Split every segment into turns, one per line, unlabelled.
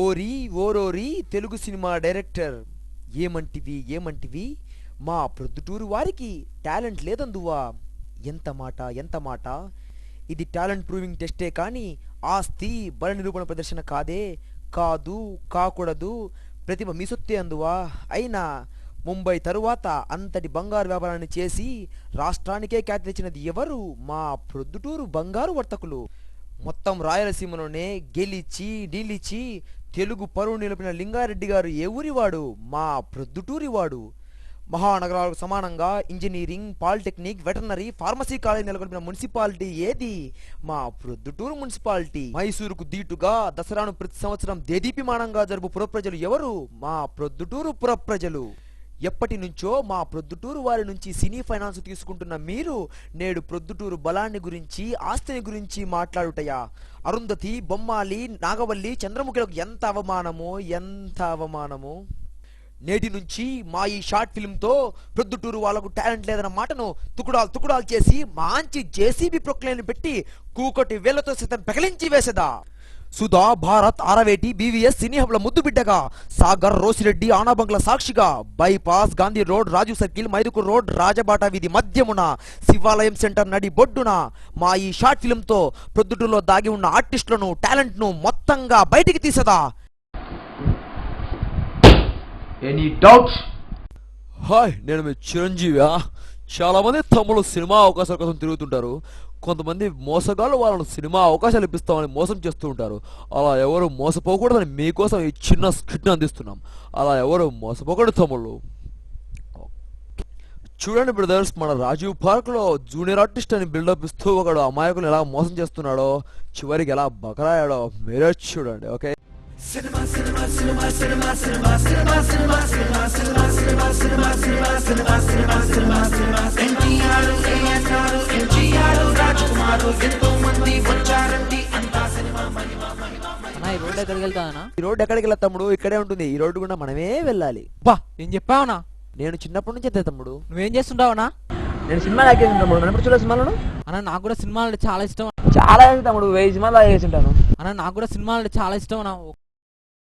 ఓరి ఓరోరి Telugu cinema director ఏమంటివి మా ప్రొద్దుటూరు వారికి టాలెంట్ లేదందువా? ఎంత మాట ఇది టాలెంట్ ప్రూవింగ్ టెస్టే కానీ ఆస్తి బల నిరూపణ ప్రదర్శన కాకూడదు. ప్రతిభ మీ సొత్తే అందువా? అయినా ముంబై తరువాత అంతటి బంగారు వ్యాపారాన్ని చేసి రాష్ట్రానికే ఖ్యాతి తెచ్చినది ఎవరు? మా ప్రొద్దుటూరు బంగారు వర్తకులు. మొత్తం రాయలసీమలోనే నిలిచి తెలుగు పరువు నిలిపిన లింగారెడ్డి గారు ఏ ఊరివాడు? మా ప్రొద్దుటూరివాడు. మహానగరాలకు సమానంగా engineering, polytechnic, veterinary, pharmacy college నెలకొల్పిన మున్సిపాలిటీ ఏది? మా ప్రొద్దుటూరు మున్సిపాలిటీ. మైసూరుకు దీటుగా దసరాను ప్రతి సంవత్సరం దేదీప్యమానంగా జరుపు పురప్రజలు ఎవరు? మా ప్రొద్దుటూరు పురప్రజలు. ఎప్పటి నుంచో మా ప్రొద్దుటూరు వారి నుంచి సినీ ఫైనాన్స్ తీసుకుంటున్న మీరు నేడు ప్రొద్దుటూరు బలాన్ని గురించి, ఆస్తిని గురించి మాట్లాడుటయా? అరుంధతి, బొమ్మాలి, నాగవల్లి, చంద్రముఖిలకు ఎంత అవమానము. నేటి నుంచి మా ఈ షార్ట్ ఫిల్మ్తో ప్రొద్దుటూరు వాళ్ళకు టాలెంట్ లేదన్న మాటను తుకుడాలు చేసి మాంచి జేసీబీ ప్రొక్లైన్ పెట్టి కూకటి వేళ్లతో సైతం పెకలించి వేసేదా? సుధా, భారత్, ఆరవేటి, బీవీఎస్ సినీ హబ్ల ముద్దు బిడ్డగా, సాగర్, రోసిరెడ్డి, ఆనాబంగ్ల సాక్షిగా, బైపాస్, గాంధీ రోడ్, రాజు సర్కిల్, మైదుకూర్ రోడ్, రాజబాట వీధి మధ్యమున, శివాలయం సెంటర్ నడి బొడ్డున మా ఈ షార్ట్ ఫిల్మ్తో ప్రొద్దుటూరులో దాగి ఉన్న ఆర్టిస్టులను, టాలెంట్ను మొత్తంగా బయటికి తీసదా?
Any doubts?
హాయ్, నేను మీ చిరంజీవి. చాలా మంది తమ్ముళ్ళు సినిమా అవకాశాల కోసం తిరుగుతుంటారు. కొంతమంది మోసగాళ్ళు వాళ్ళను సినిమా అవకాశాలు ఇప్పిస్తామని మోసం చేస్తూ ఉంటారు. అలా ఎవరు మోసపోకూడదని మీకోసం ఈ చిన్న స్క్రిప్ట్ని అందిస్తున్నాం. అలా ఎవరు మోసపోకూడదు తమ్ముళ్ళు. చూడండి బ్రదర్స్, మన రాజీవ్ పార్క్లో జూనియర్ ఆర్టిస్ట్ అని బిల్డప్ ఇస్తూ ఒకడు అమాయకులు ఎలా మోసం చేస్తున్నాడో, చివరికి ఎలా బకరాయాడో మీరే చూడండి. ఓకే. ఈ రోడ్డు ఎక్కడికి వెళ్ళా తమ్ముడు? ఇక్కడే ఉంటుంది. ఈ రోడ్డు కూడా మనమే వెళ్ళాలి.
బా ఏం చెప్పావునా?
నేను చిన్నప్పటి నుంచి అంతే తమ్ముడు.
నువ్వేం చేస్తుంటావునా?
నేను సినిమాలు యాక్టేషన్ తమ్ముడు. నన్ను చూడ సినిమాలను
అన్న నాకు కూడా సినిమాలు చాలా ఇష్టం.
చాలా తమ్ముడు, 1000 సినిమాలు చేసి ఉంటాను
అన్న. నాకు కూడా సినిమాలు చాలా ఇష్టం అన్న.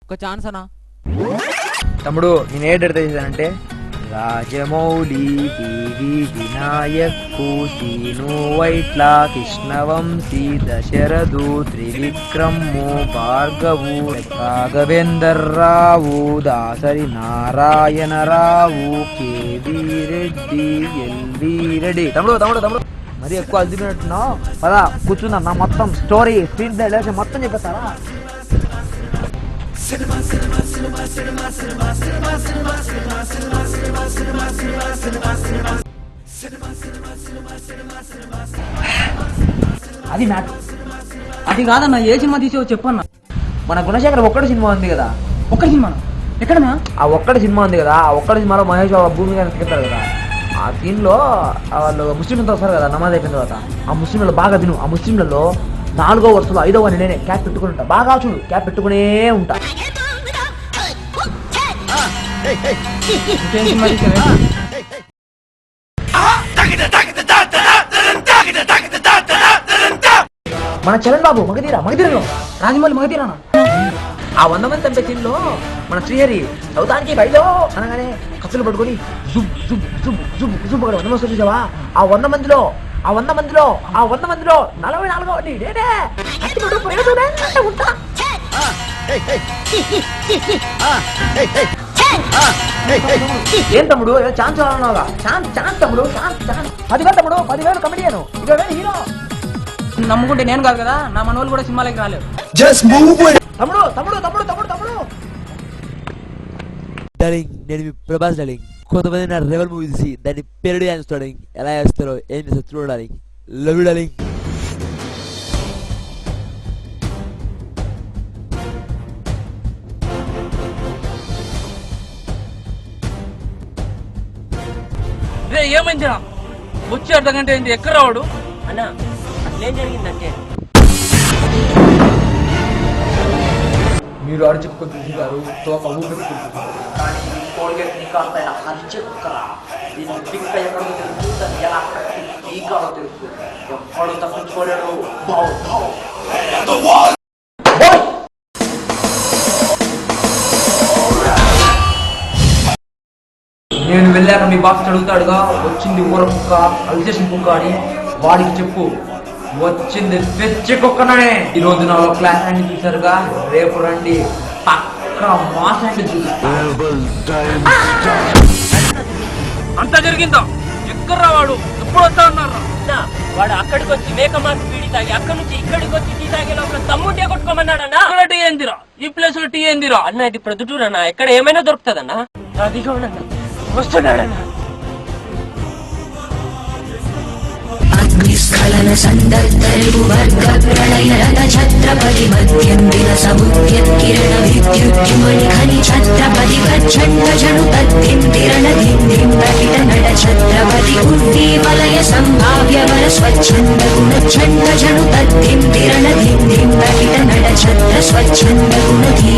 ఒక ఛాన్స్ అన్నా
తమ్ముడు. నేను ఏ డైరెక్ట్ చేశానంటే రాజమౌళి, టీవీ వినాయక్, సీను వైట్ల, కృష్ణవంశీ, దశరథు, త్రివిక్రము, భార్గవు, రాఘవేందర్ రావు, దాసరి నారాయణరావు, కేవీ రెడ్డి, ఎల్వి రెడ్డి. తమ్ముడు మరి ఎక్కువ అల్దిపోయినట్టున్నావు. పదా కూర్చుందా, నా మొత్తం స్టోరీ స్క్రీన్ డైలాగ్ మొత్తం చెప్పేస్తారా?
అది మ్యాటర్. అది కాదన్నా, ఏ సినిమా తీసావో చెప్పన్నా.
మన గుణశేఖర్ ఒక్కటి సినిమా ఉంది కదా.
ఒక్కటి సినిమా ఎక్కడన్నా?
ఆ ఒక్కటి సినిమా ఉంది కదా. ఆ ఒక్కటి సినిమాలో మహేష్ బాబు భూమి గారిని తిరుగుతారు కదా. ఆ దీనిలో వాళ్ళు ముస్లింలతో వస్తారు కదా నమాజ్ అయిపోయిన తర్వాత. ఆ ముస్లింలలో బాగా తిను. ఆ ముస్లింలలో 4వ వరుసలో 5వ అని నేనే క్యాప్ పెట్టుకుని ఉంటా. బాగా చూడు, క్యాప్ పెట్టుకునే ఉంటా. మన చరణ్ బాబు మగధీరలో
రాజమౌళి మగధీరానా?
ఆ 100 మంది చంపే సీన్లో మన శ్రీహరి సౌతానికి బయలో అనగానే కత్తులు పట్టుకొని జుబ్ జుబ్ జుబ్ జుబ్ జుబ్ 100 మంది చూసావా? ఆ 100 మందిలో 44వ నేనే ఉంటా. ఏం తమ్ముడు ఛాన్స్ అన్నావుగా? ఛాన్స్ తమ్ముడు, ఛాన్స్ 10,000 తమ్ముడు, 10,000 కమెడియన్, 20,000 హీరో.
నమ్ముకుంటే నేను కాదు కదా, నా మనోళ్ళు కూడా సినిమాలకి రాలేదు.
తమ్ముడు డార్లింగ్, నేను మీ ప్రభాస్ డార్లింగ్. కొంతమంది నా రెవెల్ మూవీ చూసి దాన్ని పెరడి చేస్తాడు. ఎలా చేస్తారో ఏం చేస్తారో చూడు డార్లింగ్. Love you darling.
ఏమైందిరా? వచ్చి అర్ధగంట ఏంటి? ఎక్కడ రావడు
అన్నా? అసలేం జరిగిందంటే
మీరు అరుచుకొని చూసారు, తోక ఊపిరికుంటున్నారు. కానీ ఈ కోల్గేట్ నీ కాస్త ఇలా హరిచెక్కరా. దీన్ని పింక ఎక్కడో తెలుస్తుంది, ఎలా పీకాలో తెలుస్తుంది. ఎప్పుడు తప్పించుకోలేడు.
నేను వెళ్ళాక మీ బాస్ అడుగుతాడుగా, వచ్చింది ఊర కుక్క అల్చేషన్ కుక్క అని. వాడికి చెప్పు, వచ్చింది తెచ్చి కుక్కనే. ఈ రోజు నాలో క్లాస్ అని చూసారుగా, రేపు రండి పక్క మాస్ అంటే చూపిస్తా.
అంత జరిగిందా? ఎక్కడ వాడు ఎప్పుడు వస్తా అన్నారు?
అన్నా, వాడు అక్కడికి వచ్చి మేక మాకు పీడి తాగి అక్కడి నుంచి ఇక్కడికి వచ్చి టీ తాగే లోపల తమ్ముంటే కొట్టుకోమన్నాడన్నా.
అక్కడ టీ ఏందిరా? ఈ ప్లేస్ లో టీ ఏందిరా?
అన్న ఇది ప్రొద్దుటూరు అన్న, ఎక్కడ ఏమైనా దొరుకుతుందన్నా. అదిగో అన్న వస్తున్నాడన్నా.
అగ్నిస్ఖలన సందర్భు వర్గ ప్రళయ రణ ఛత్రపతి మధ్యందిన సముద్యత్కిరణ విద్యుద్యుమణి ఖని ఛత్రపతి ప్రచండ జను తద్దిం తిరణ దిందిం ప్రకిట నడ ఛత్రపతి ఉద్దీవలయ సంభావ్య వర స్వచ్ఛంద గుణ ఛండ జను తద్దిం తిరణ దిందిం ప్రకిట నడ ఛత్ర స్వచ్ఛంద గుణధీ.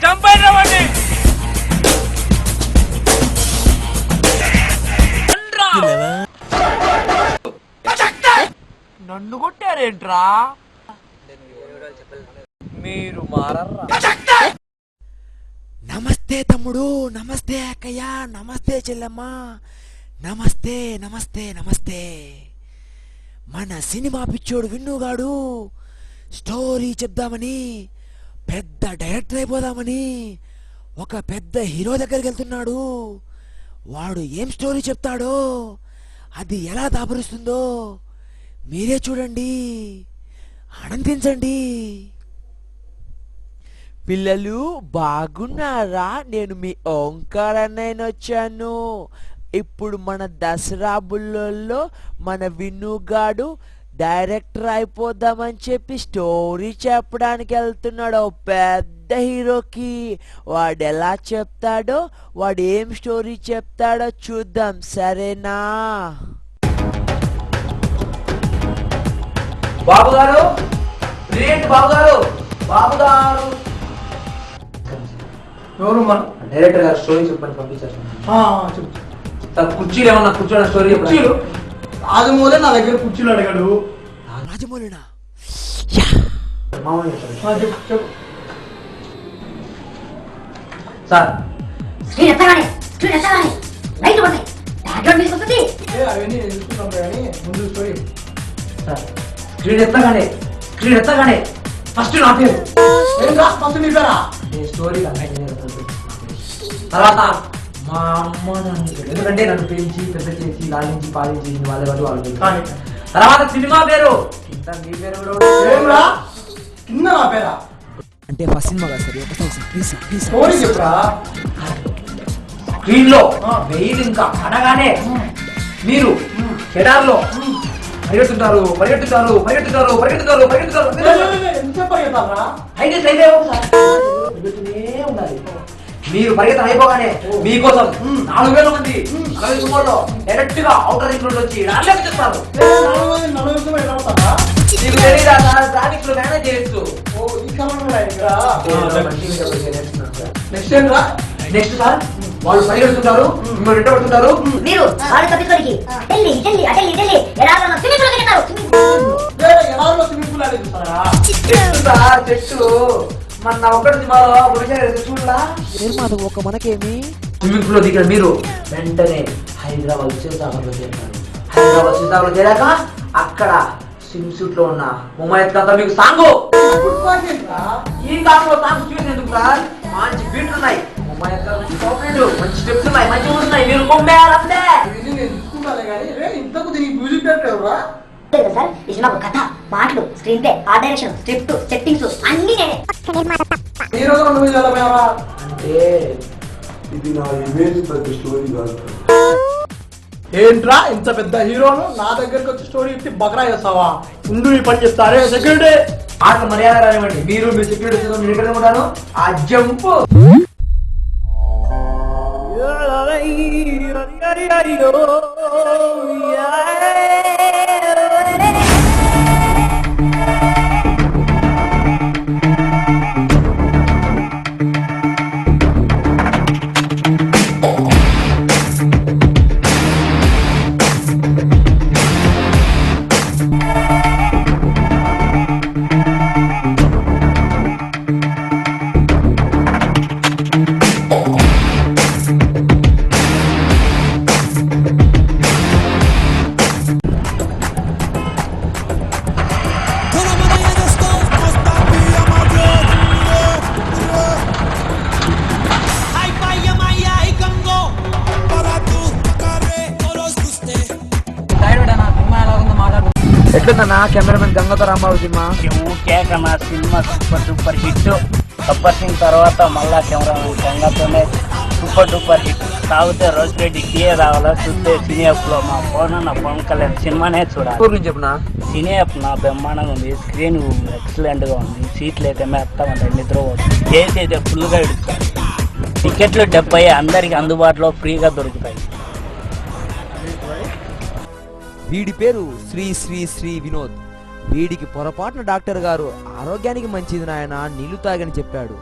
చంపైన వాడిని. నన్ను కొట్టారేంట్రా? మీరు మారర్రా.
నమస్తే తమ్ముడు, నమస్తే అక్కయ్య, నమస్తే చెల్లమ్మ, నమస్తే నమస్తే నమస్తే. మన సినిమా పిచ్చోడు విన్నుగాడు స్టోరీ చెప్దామని, పెద్ద డైరెక్టర్ అయిపోదామని ఒక పెద్ద హీరో దగ్గరికి వెళ్తున్నాడు. వాడు ఏం స్టోరీ చెప్తాడో, అది ఎలా దాపరుస్తుందో మీరే చూడండి, ఆనందించండి. పిల్లలు బాగున్నారా? నేను మీ ఓంకార్ అన్నయ్య వచ్చాను. ఇప్పుడు మన దసరా బుల్లోల్లో మన వినుగాడు డైరెక్టర్ అయిపోదామని చెప్పి స్టోరీ చెప్పడానికి వెళ్తున్నాడు ఓ పెద్ద హీరోకి. వాడు ఎలా చెప్తాడో, వాడు ఏం స్టోరీ చెప్తాడో చూద్దాం, సరేనా?
బాబు గారు, బాబు గారు, బాబు గారు.
ఎవరు మన
డైరెక్టర్ గారు స్టోరీ చెప్పండి పంపించారు.
చెప్పు.
సార్ కుర్చీలు ఏమన్నా కూర్చోండి, స్టోరీ
కుర్చీలు రాజమౌళి నా దగ్గర కుర్చీలు అడిగాడు.
రాజమౌళినా?
చెప్పు చెప్పు.
సార్
స్క్రీన్ ఎత్తగానే లైట్ పడతాయి, బ్యాక్గ్రౌండ్ మ్యూజిక్ వస్తుంది.
అవన్నీ నేను చూసుకుంటాం కానీ ముందు స్టోరీ.
సార్ స్క్రీన్ ఎత్తగానే ఫస్ట్ నా పేరు.
ఫస్ట్ నీ పేరా?
స్టోరీ తర్వాత మా అమ్మ నాన్న, ఎందుకంటే నన్ను పెంచి పెద్ద చేసి లాలించి పాలించి వాళ్ళు తర్వాత సినిమా పేరు. ఇంత మీ పేరు
ఏమ్రా? కింద నా పేరా?
అంటే ఫస్ట్ సినిమా కదా సార్, ఒకసారి sir please sir, please.
Story చెప్పురా.
స్క్రీన్ లో వెయిట్ ఇంకా అనగానే మీరు ఎడార్లో పరిగెత్తుంటారు.
ఎంత పరిగెత్తారా?
పరిగెత్తూనే ఉండాలి. మీరు పరిగెత్తం అయిపోగానే మీకోసం 4,000 మంది 40 సుమారులో డైరెక్ట్ గా అవుటర్ రింగ్ రోడ్ వచ్చి చెప్తారు. మీకు తెలియదా సార్, ట్రాఫిక్ లో మేనేజ్ చేయొచ్చు. నెక్స్ట్ సార్ వాళ్ళు పరిగెడుతుంటారు, మిమ్మల్ని వెంట పడుతుంటారు.
మీరు వాళ్ళు తప్పించుకోనికి ఢిల్లీ ఢిల్లీ అటెల్లి ఢిల్లీ ఎలా స్విమ్మింగ్ పూల్ కెళ్తారు.
చెట్టు మన ఒక్కటి సినిమాలో చూడలా
నిర్మాత ఒక మనకేమి
స్విమ్మింగ్ పూల్ లో దిగిన మీరు వెంటనే హైదరాబాద్ సీతాపతిలో చేరుతారు. హైదరాబాద్ సీతాపతిలో చేరాక అక్కడ స్విమ్ సూట్ లో ఉన్న ముమ్మాయి కథ మీకు సాంగ్. ఈ సాంగ్ లో సాంగ్ చూసేందుకు సార్ మంచి బీట్లు ఉన్నాయి, ముమ్మాయి మంచి స్టెప్స్ ఉన్నాయి, మంచి ఉన్నాయి. మీరు కొమ్మారంటే
ఇంతకు దీనికి మ్యూజిక్ డైరెక్టర్ ఎవరా?
సార్ ఈ సినిమా కథ, పాటలు, screen play, art direction, script, settings అన్ని నేనే.
ఈ రోజు నువ్వు చదవా?
అంటే
ఇది నా ఇమేజ్ పెద్ద స్టోరీ కాదు.
ఏంట్రా ఇంత పెద్ద హీరోను నా దగ్గరకు వచ్చి స్టోరీ ఇచ్చి బకరా చేస్తావా? ముందు ఈ పని చేస్తారే సెక్యూరిటీ.
ఆటలు మర్యాద రానివ్వండి. మీరు మీ సెక్యూరిటీ నేను ఎక్కడ ఉంటాను. ఆ జంప్ ఎట్లుందన్నా కెమెరామెన్ గంగతో రాంబాబు సినిమా?
కేకన్నా సినిమా super duper hit. Gabbar Singh తర్వాత మళ్ళా కెమెరామెన్ గంగతోనే సూపర్ డూపర్ హిట్. తాగితే రోజు రెడ్డి టీఏ రావాలా, చూస్తే సినియాప్ లో మా నా పవన్ కళ్యాణ్ సినిమానే చూడాలి.
ఊరు నుంచి చెప్పిన
సినియాప్ నా బ్రహ్మాండంగా ఉంది, స్క్రీన్ ఎక్సలెంట్ గా ఉంది, సీట్లు అయితే మెత్తం ఉంటాయి, నిద్రపోతుంది, చేసి అయితే ఫుల్ గా ఇడుస్తాయి. టికెట్లు 70 అందరికి అందుబాటులో ఫ్రీగా దొరుకుతాయి.
వీడి పేరు శ్రీ శ్రీ శ్రీ వినోద్. వీడికి పొరపాటున డాక్టర్ గారు ఆరోగ్యానికి మంచిది నాయన నీళ్లు తాగని చెప్పాడు.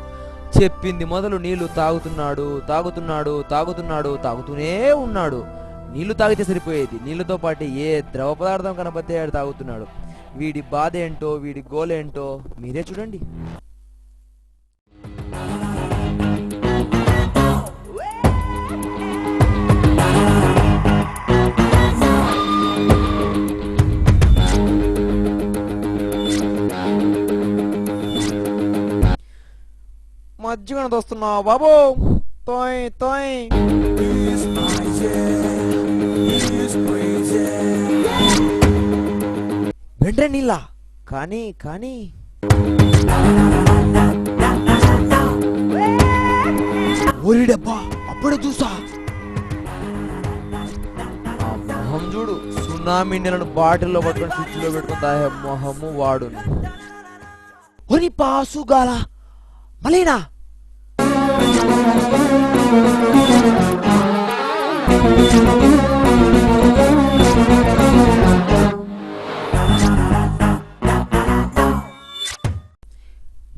చెప్పింది మొదలు నీళ్లు తాగుతున్నాడు తాగుతున్నాడు తాగుతున్నాడు తాగుతూనే ఉన్నాడు. నీళ్లు తాగితే సరిపోయేది, నీళ్లతో పాటు ఏ ద్రవ పదార్థం కనబడితే తాగుతున్నాడు. వీడి బాధ ఏంటో వీడి గోలేంటో మీరే చూడండి. మజ్జిగను తోస్తున్నావు బాబు, తోయ్ తోయ్. వెంటనే నీళ్ళ కానీ కానీ ఓరి డబ్బా అప్పుడే చూసా. ఆ మొహం చూడు, సునామీ నీళ్ళను బాటిల్లో పట్టుకొని ఫ్రిడ్జ్ లో పెట్టుకుని తాగే మొహము వాడు. ఒరి పాసుగాల మలీనా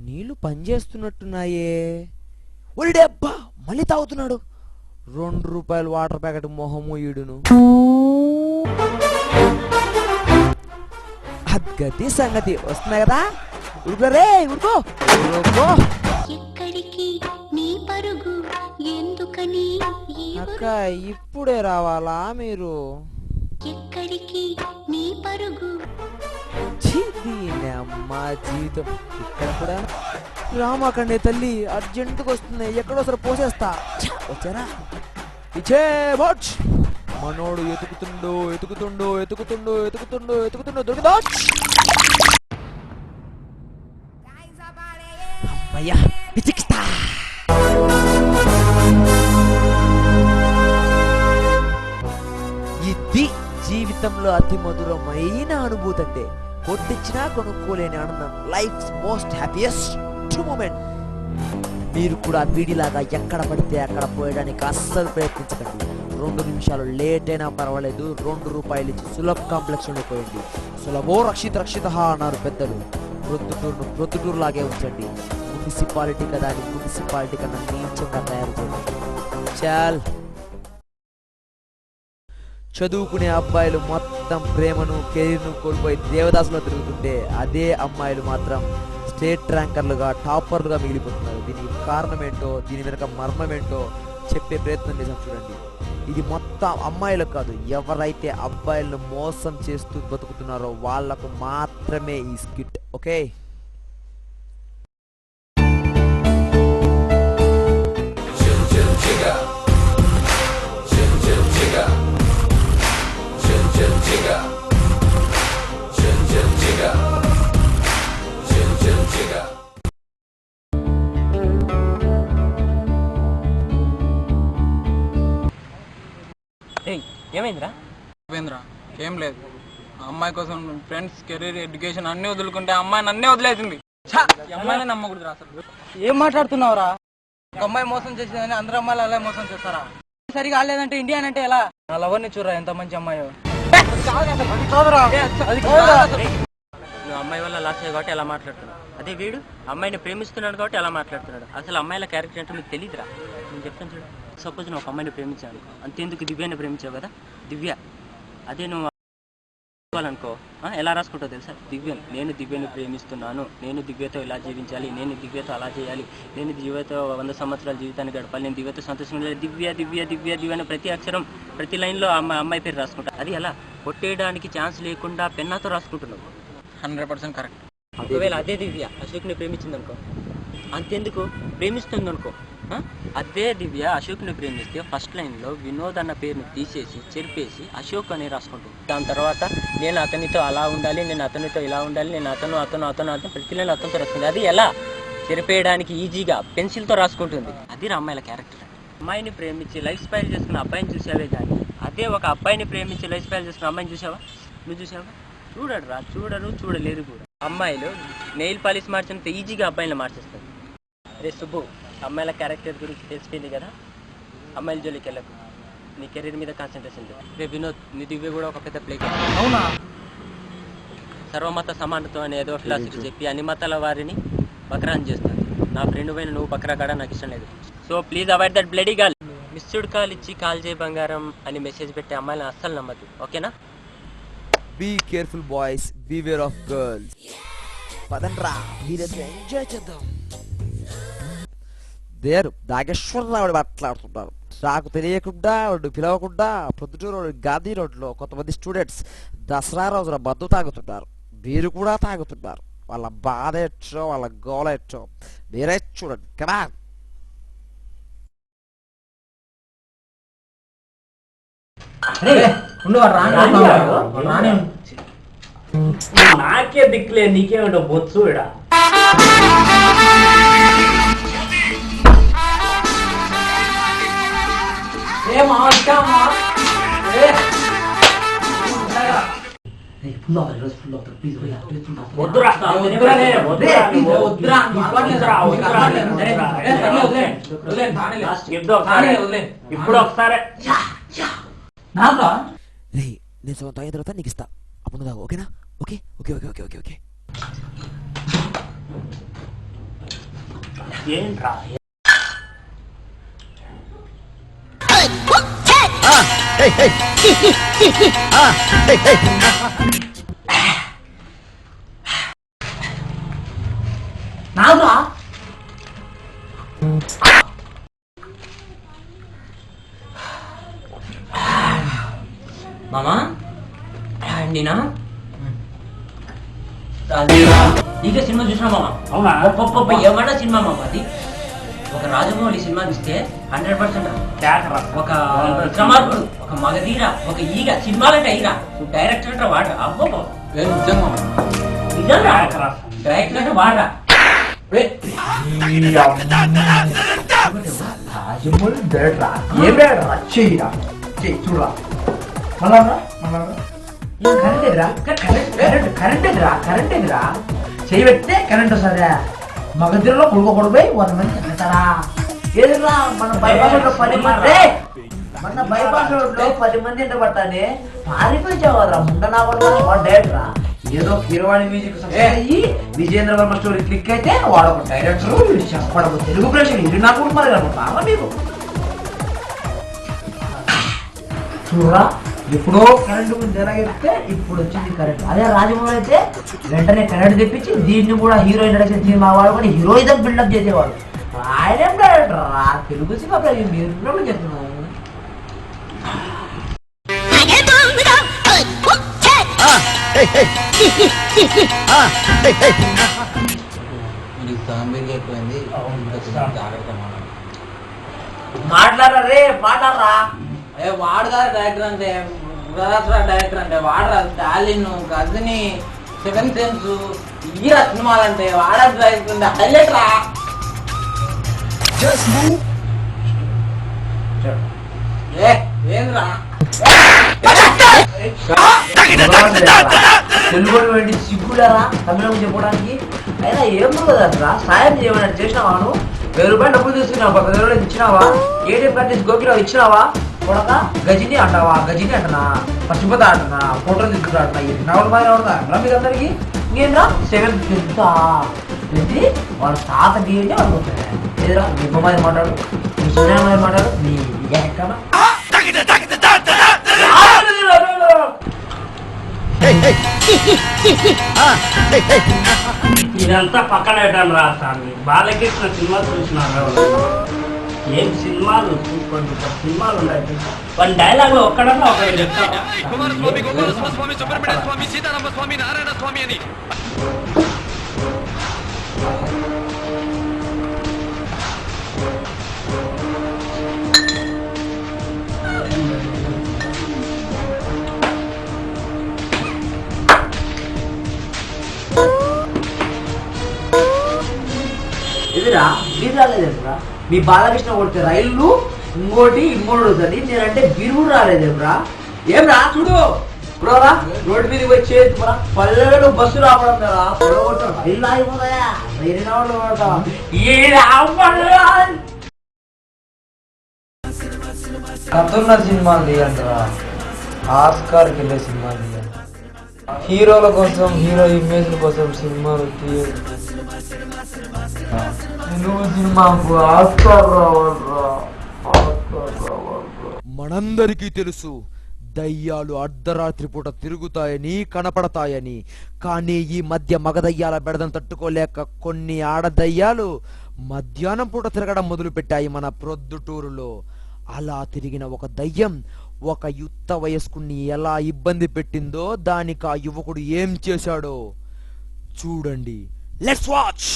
నీళ్లు పనిచేస్తున్నట్టున్నాయే. ఒరిడే అబ్బా మళ్ళీ తాగుతున్నాడు. ₹2 వాటర్ ప్యాకెట్ మొహము ఈడును. అద్గతి సంగతి వస్తున్నాయి కదా. ఉడుకురే ఉడుకో ఉడుకో. అక్క ఇప్పుడే రావాలా మీరు? అమ్మా జీవితం ఇక్కడ కూడా రామాకండే తల్లి అర్జెంటుగా వస్తుంది. ఎక్కడోసారి పోసేస్తా. వచ్చారా ఇచ్చే బోచ్. మనోడు ఎతుకుతుండు ఎతుకుతుండు ఎతుకుతుండు ఎతుకుతుండు ఎతుకుతుండు దొరికిందో. అమ్మయ్యా పిచ్చికిస్తా. ఇది జీవితంలో అతి మధురమైన అనుభూతి అంటే. కొట్టించినా కొనుక్కోలేని ఆనందం. Life's most happiest moment. మీరు కూడా వీడిలాగా ఎక్కడ పడితే అక్కడ పోయడానికి అస్సలు ప్రయత్నించకండి. 2 నిమిషాలు లేట్ అయినా పర్వాలేదు, ₹2 ఇచ్చి సులభ్ కాంప్లెక్స్ ఉండిపోయింది. సులభో రక్షిత రక్షిత అన్నారు పెద్దలు. ప్రొద్దుటూరు లాగే ఉంచండి. మున్సిపాలిటీ కదా అని మున్సిపాలిటీ కన్నా నీచంగా తయారు చేయండి. చాల్. చదువుకునే అబ్బాయిలు మొత్తం ప్రేమను కెరీర్ను కోల్పోయి దేవదాసులో తిరుగుతుంటే, అదే అమ్మాయిలు మాత్రం స్టేట్ ర్యాంకర్లుగా టాపర్లుగా మిగిలిపోతున్నారు. దీనికి కారణం ఏంటో, దీని వెనక మర్మం ఏంటో చెప్పే ప్రయత్నం చేసాం చూడండి. ఇది మొత్తం అమ్మాయిలకు కాదు, ఎవరైతే అబ్బాయిలను మోసం చేస్తూ బతుకుతున్నారో వాళ్లకు మాత్రమే ఈ స్కిట్. ఓకే,
ఏమైందిరా?
ఏం లేదు, అమ్మాయి కోసం ఫ్రెండ్స్, కెరీర్, ఎడ్యుకేషన్ అన్ని వదులుకుంటే అమ్మాయి నన్నే వదిలేసింది. అమ్మాయినే నమ్మకూడదు అసలు.
ఏం మాట్లాడుతున్నావురా? ఒక అమ్మాయి మోసం చేసిందని అందరు అమ్మాయిలు అలా మోసం చేస్తారా?
సరిగా ఆడలేదంటే ఇండియన్ అంటే ఎలా? నా లవర్ ని చూడరా ఎంత మంచి అమ్మాయో.
నువ్వు అమ్మాయి వల్ల లాస్ అయ్యావు కాబట్టి ఎలా మాట్లాడుతున్నావు, అదే వీడు అమ్మాయిని ప్రేమిస్తున్నాడు కాబట్టి ఎలా మాట్లాడుతున్నాడు. అసలు అమ్మాయిల క్యారెక్టర్ అంటే మీకు తెలియదురా. నేను చెప్తాను చూడు. సపోజ్ నువ్వు ఒక అమ్మాయిని ప్రేమించాను, అంతేందుకు దివ్యాన్ని ప్రేమించావు కదా, దివ్య అదే నువ్వు అనుకో ఎలా రాసుకుంటావు తెలుసా, దివ్యను నేను దివ్యను ప్రేమిస్తున్నాను, నేను దివ్యతో ఇలా జీవించాలి, నేను దివ్యతో అలా చేయాలి, నేను దివ్యతో 100 సంవత్సరాల జీవితాన్ని గడపాలి, నేను దివ్యతో సంతోషంగా దివ్య దివ్య దివ్య దివ్య అని ప్రతి అక్షరం ప్రతి లైన్లో అమ్మాయి పేరు రాసుకుంటా. అది ఎలా కొట్టేయడానికి ఛాన్స్ లేకుండా పెన్నాతో రాసుకుంటున్నావు.
100% కరెక్ట్.
ఒకవేళ అదే దివ్య అశోక్ని ప్రేమించింది అనుకో, అంతెందుకు ప్రేమిస్తుంది అనుకో, అదే దివ్య అశోక్ని ప్రేమిస్తే ఫస్ట్ లైన్లో వినోద్ అన్న పేరుని తీసేసి చెరిపేసి అశోక్ అని రాసుకుంటుంది. దాని తర్వాత నేను అతనితో అలా ఉండాలి, నేను అతనితో ఇలా ఉండాలి, నేను అతను అతను అతను అతను ప్రతి లైన్ అతనితో రాసుకుంది. అది ఎలా చెరిపేయడానికి ఈజీగా పెన్సిల్తో రాసుకుంటుంది. అది అమ్మాయిల క్యారెక్టర్. అమ్మాయిని ప్రేమించి లైఫ్ స్టైల్ చేసుకున్న అబ్బాయిని చూసావే కానీ అదే ఒక అబ్బాయిని ప్రేమించి లైఫ్ స్టైల్ చేసుకున్న అమ్మాయిని చూసావా? నువ్వు చూసావా? చూడరా, చూడరు, చూడలేరు కూడా. అమ్మాయిలు నెయిల్ పాలిష్ మార్చినంత ఈజీగా అబ్బాయిని మార్చేస్తారు. రే సుబ్బు, అమ్మాయిల క్యారెక్టర్ గురించి తెలిసిపోయింది కదా, అమ్మాయిల జోలికి వెళ్ళకు, నీ కెరీర్ మీద కాన్సన్ట్రేషన్ చేయి. రే వినోద్, నీ దివ్య కూడా ఒక పెద్ద ప్లే.
అవునా?
సర్వమత సమానత్వం అనే ఏదో ఫిలాసఫీ చెప్పి అన్ని మతాల వారిని బక్రాన్ చేస్తాను. నా ఫ్రెండ్ పైన నువ్వు బక్రా కాడ నాకు ఇష్టం లేదు. So please avoid that bloody girl. Missed call ఇచ్చి కాల్ చేయి బంగారం అని మెసేజ్ పెట్టే అమ్మాయిని అస్సలు నమ్మద్దు, ఓకేనా?
Be careful boys, beware of girls. పదండ్రా మీరైతే ఎంజాయ్ చేద్దాం. దేరు నాగేశ్వరరావు మాట్లాడుతున్నారు. నాకు తెలియకుండా వాడు పిలవకుండా ప్రొద్దుటూరు గాంధీ రోడ్లో కొంతమంది స్టూడెంట్స్ దసరా రోజున మద్దు తాగుతున్నారు. మీరు కూడా తాగుతున్నారు. వాళ్ళ బాధ ఎట్టో వాళ్ళ గోల ఎట్టో మీరే చూడండి కదా.
నాకే దిక్కులే, నీకేమిటో బొత్సు ఇడ. ఇప్పుడు ఒకసారి
నేను సొంత అయిన తర్వాత నీకు ఇస్తా, అప్పుడు తాగు, ఓకేనా? Okay okay okay okay okay okay.
ఏంట్రా
నాగా
మామా అండినా ఇక సినిమా చూసినా మామా? అవునా? ఏమన్నా సినిమా మామా అది. ఒక రాజమౌళి సినిమా చూస్తే 100% ఒక విక్రమార్కుడు, ఒక మగధీర, ఒక ఈగ సినిమాలంటే ఈగ డైరెక్టర్ అంటే వాడ. అబ్బో నిజంగా డైరెక్టర్ అంటే వాడ.
రాజమౌళి డైరెక్టరా? ఏం డైరెక్టరా? చెయ్యిరా, చెయ్యి చూడరా. మళ్ళా కరెంట్ ఎదురా, కరెంట్ ఎదురా, కరెంట్ ఎదురా, చెయ్యి పెడితే కరెంట్ వస్తుందా? మగధీరలో కొడుకోకూడపోయి 100 మంది చంపుతారా? ఏదిరా మన బైపాస్ రోడ్లో 10 మంది, మన బైపాస్ రోడ్లో 10 మంది ఎంత పట్టాలి పారిపోయావరా ముండనా కూడా డైరెక్టరా? ఏదో కీరవాణి మ్యూజిక్ అయ్యి విజేంద్ర వర్మ స్టోరీ క్లిక్ అయితే వాడు ఒక డైరెక్టర్, చెప్పడం తెలుగు ప్రేక్షకులు ఇది నాకు మరి అనుకుంటున్నారా మీకు? చూడరా, ఎప్పుడో కరెంటు గురించి ఎలాగెత్తే ఇప్పుడు వచ్చింది కరెంట్. అదే రాజమౌళి అయితే వెంటనే కరెంట్ తెప్పించి దీన్ని కూడా హీరోయిన్ ఇంట్రడక్షన్ మా వాడు కూడా హీరోయిజం బిల్డప్ చేసేవాడు. ఆయన డైరెక్టర్ తెలుగు సినిమా మీరు చెప్తున్నాను. మాట్లాడరా రే, మాట్లాడరా.
వాడు కాదు డైరెక్టర్ అంటే, డైరెక్టర్ అంటే వాడరా. స్టాలిన్, గజని, 7th సెన్స్ ఈరా సినిమాలంటే వాడ డైరెక్టర్ అంటే హైలైట్ రా. ఏంద్రా
తెలుగు వెళ్ళి సిగ్గులేరా తమిళం చెప్పడానికి? అయినా ఏం కదా సాయం చేయమని చేసినావాను. 1000 రూపాయలు డబ్బులు తీసుకున్నావు, 10 రోజులు ఇచ్చినావా? ఏటీఎం కార్డు తీసి గోకిరావు ఇచ్చినావా? కొడక గజిని అంటావా? గజిని అంటనా, పచ్చిపోతా అంటున్నా, ఫోటోలు తీసుకుంటా అంటున్నా, నవల బాగా అవుతా మీకు అందరికి. ఇంకేంద్రా 7th ఎంత వాళ్ళ తాత దిగి అనుకుంటున్నా. ఏదిరా నీ బొమ్మాయి మాట్లాడు, నీ సునామాయి మాట్లాడు, నీ ఎక్కడ
ఇదంతా పక్కన పెట్టాను రా స్వామి. బాలకృష్ణ సినిమా చూసినారు, ఏం సినిమాలు, సూపర్ డూపర్ సినిమాలు ఉన్నాయి. వన్ డైలాగ్ లో ఒక్కడన్నా ఒక
కుమారస్వామి, గోపాలస్వామి, సుబ్రహ్మణ్య స్వామి, సీతారామ స్వామి, నారాయణ స్వామి అని.
ఎదురా మీరు రాలేదేమ్రా? మీ బాలకృష్ణ కొడితే రైళ్ళు ఇంకోటి అవుతుంది, నేనంటే మీరు కూడా రాలేదేమ్రా? ఏమ్రా చూడు బ్రోరా, రోడ్డు మీదకి వచ్చేది పల్లెలు బస్సు రావడం కదా, రైళ్ళు ఆగిపోతాయా?
కథున్న సినిమాలు తీయండిరా, ఆస్కార్కి వెళ్ళే సినిమాలు తీయండి. హీరోల కోసం, హీరో ఇమేజ్ కోసం సినిమాలు తీయండి. తెలుగు సినిమాకు ఆస్కార్ రావాలరా, ఆస్కార్ రావాలరా. మనందరికీ తెలుసు దయ్యాలు అర్ధరాత్రి పూట తిరుగుతాయని, కనపడతాయని. కానీ ఈ మధ్య మగదయ్యాల బెడదను తట్టుకోలేక కొన్ని ఆడదయ్యాలు మధ్యాహ్నం పూట తిరగడం మొదలుపెట్టాయి మన ప్రొద్దుటూరులో. అలా తిరిగిన ఒక దయ్యం ఒక యుక్త వయస్కుని ఎలా ఇబ్బంది పెట్టిందో, దానికి ఆ యువకుడు ఏం చేశాడో చూడండి. Let's watch.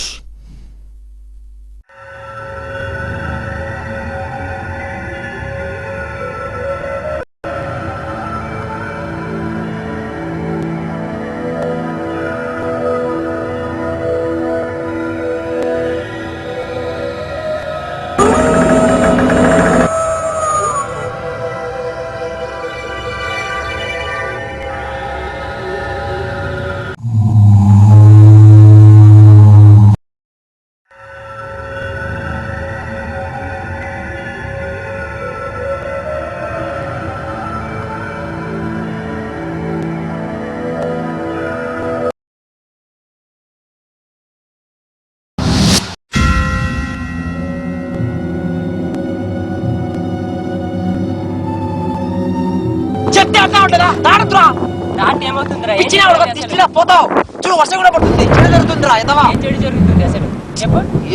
పోతావు చూడు, వర్షం కూడా పడుతుంది, చెడు జరుగుతుందిరా.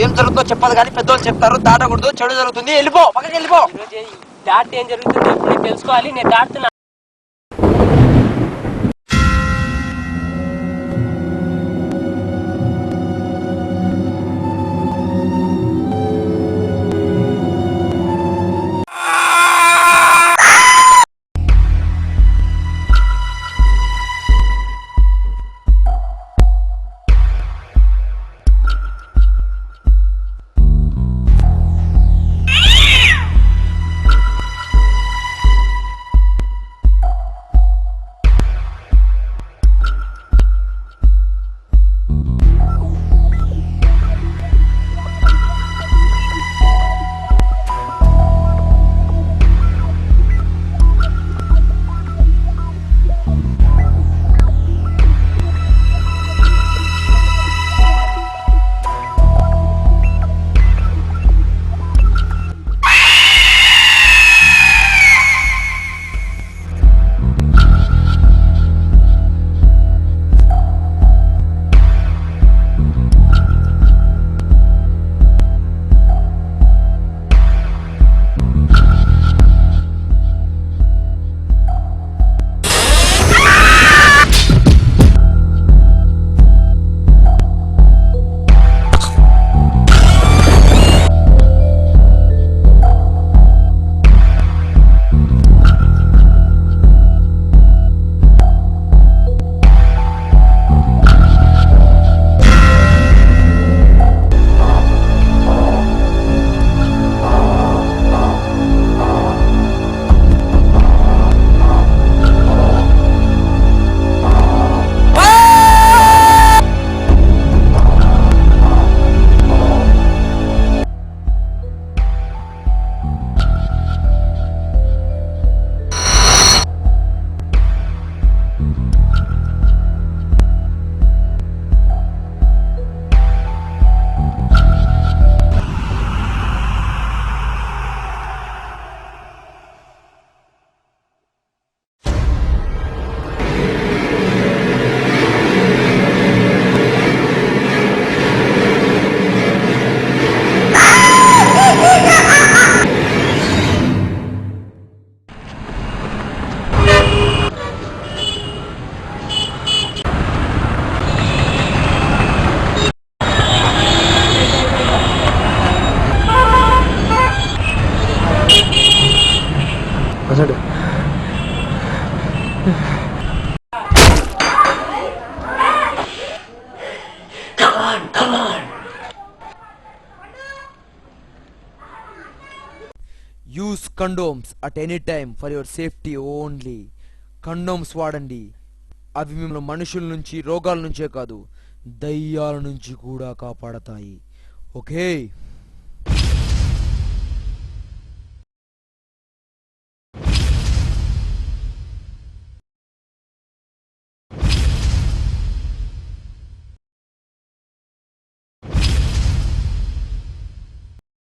ఏం జరుగుతుందో చెప్పదు కానీ పెద్దోళ్ళు చెప్తారు, దాటకూడదు, చెడు జరుగుతుంది, వెళ్ళిపో, పక్కకి వెళ్ళిపో.
దాటి ఏం జరుగుతుంది ఎప్పుడు తెలుసుకోవాలి, నేను దాటుతున్నా.
Condoms at any time for your safety only. Condoms వాడండి, అవి మిమ్మల్ని మనుషుల నుంచి రోగాల నుంచే కాదు దయ్యాల నుంచి కూడా కాపాడతాయి. ఓకే.